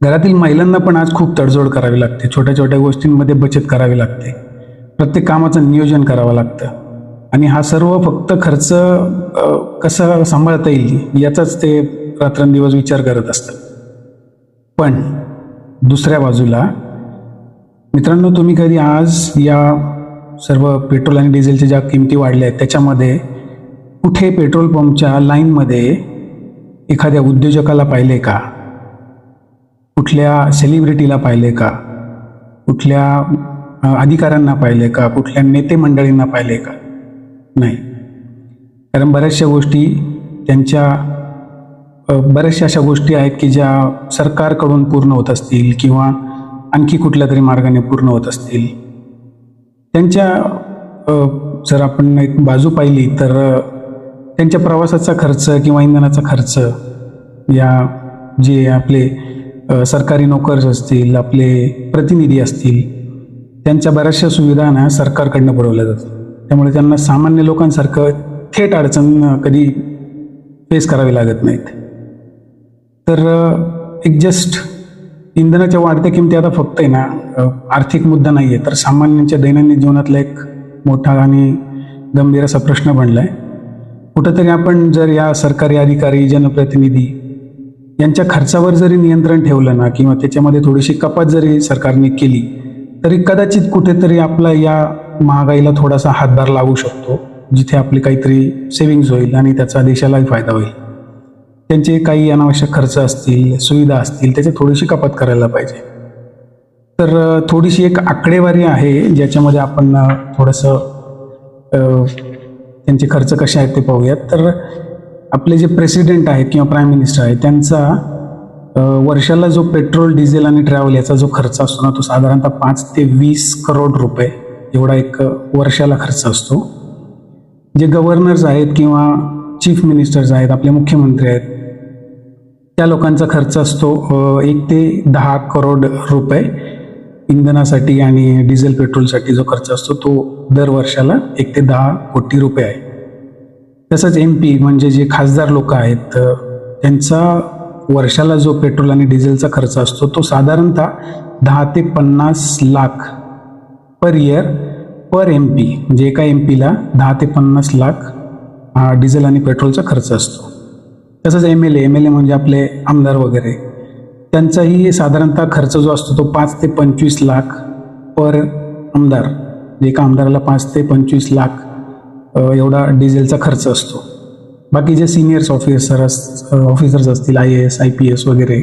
घरातील महिलांना पण आज खूप तडजोड करावी लागते. छोट्या छोट्या गोष्टींमध्ये बचत करावी लागते. प्रत्येक कामाचं नियोजन करावं लागतं आणि हा सर्व फक्त खर्च कसा सांभाळता येईल याचाच ते रात्रंदिवस विचार करत असतात. पण दुसऱ्या बाजूला मित्रांनो, तुम्ही कधी आज या सर्व पेट्रोल आणि डिझेलच्या ज्या किमती वाढल्या आहेत त्याच्यामध्ये कुठे पेट्रोल पंपच्या लाईनमध्ये एखाद्या उद्योजकाला पाहिले का? कुठल्या सेलिब्रिटीला पाहिले का? कुठल्या अधिकाऱ्यांना पाहिले का? कुठल्या नेते मंडळींना पाहिले का? नाही. कारण बऱ्याचशा गोष्टी बऱ्याचशा अशा गोष्टी आहेत की ज्या सरकारकडून पूर्ण होत असतील किंवा आणखी कुठल्या तरी मार्गाने पूर्ण होत असतील. त्यांच्या जर आपण एक बाजू पाहिली तर त्यांच्या प्रवासाचा खर्च किंवा इंधनाचा खर्च, या जे आपले सरकारी नोकर असतील, आपले प्रतिनिधी असतील, त्यांच्या बऱ्याचशा सुविधा ना सरकारकडनं पुरवल्या जातात. त्यामुळे त्यांना सामान्य लोकांसारखं थेट अडचण कधी फेस करावी लागत नाहीत. तर एक जस्ट इंधनाच्या वाढत्या किमती आता फक्त आहे ना आर्थिक मुद्दा नाही आहे, तर सामान्यांच्या दैनंदिन जीवनातला एक मोठा आणि गंभीर असा प्रश्न बनला आहे. कुठंतरी आपण जर या सरकारी अधिकारी, जनप्रतिनिधी यांच्या खर्चावर जरी नियंत्रण ठेवलं ना किंवा त्याच्यामध्ये थोडीशी कपात जरी सरकारने केली तरी कदाचित कुठेतरी आपला या महागाईला थोडासा हातभार लागू शकतो, जिथे आपली काहीतरी सेव्हिंग्ज होईल आणि त्याचा देशालाही फायदा होईल. त्यांचे काही अनावश्यक खर्च असतील, सुविधा असतील, त्याची थोडीशी कपात करायला पाहिजे. तर थोडीशी एक आकडेवारी आहे ज्याच्यामध्ये आपण थोडंसं त्यांचे खर्च कसे आहेत ते पाहूयात. तर आपले जे प्रेसिडेंट आहेत किंवा प्राईम मिनिस्टर आहेत त्यांचा वर्षाला जो पेट्रोल, डिझेल आणि ट्रॅव्हल याचा जो खर्च असतो ना तो साधारणतः 5 ते 20 करोड रुपये एवढा एक वर्षाला खर्च असतो. जे गव्हर्नर्स आहेत किंवा चीफ मिनिस्टर्स आहेत, आपले मुख्यमंत्री आहेत, त्या लोकांचा खर्च असतो 1 ते 10 करोड रुपये इंधनासाठी आणि डिझेल पेट्रोलसाठी जो खर्च असतो तो दर वर्षाला 1 ते 10 कोटी रुपये आहे. तसंच MP म्हणजे जे खासदार लोक आहेत त्यांचा वर्षाला जो पेट्रोल आणि डिझेलचा खर्च असतो तो साधारणतः 10 ते 50 lakh per year per MP, म्हणजे एका MPला 10 ते 50 लाख हा डिझेल आणि पेट्रोलचा खर्च असतो. तसंच MLA म्हणजे आपले आमदार वगैरे, त्यांचाही साधारणतः खर्च जो असतो तो 5 ते 25 लाख पर आमदार, एका आमदाराला 5 ते 25 लाख एवढा डिझेलचा खर्च असतो. बाकी जे सिनियर्स ऑफिसर्स असतील, IAS, IPS वगैरे,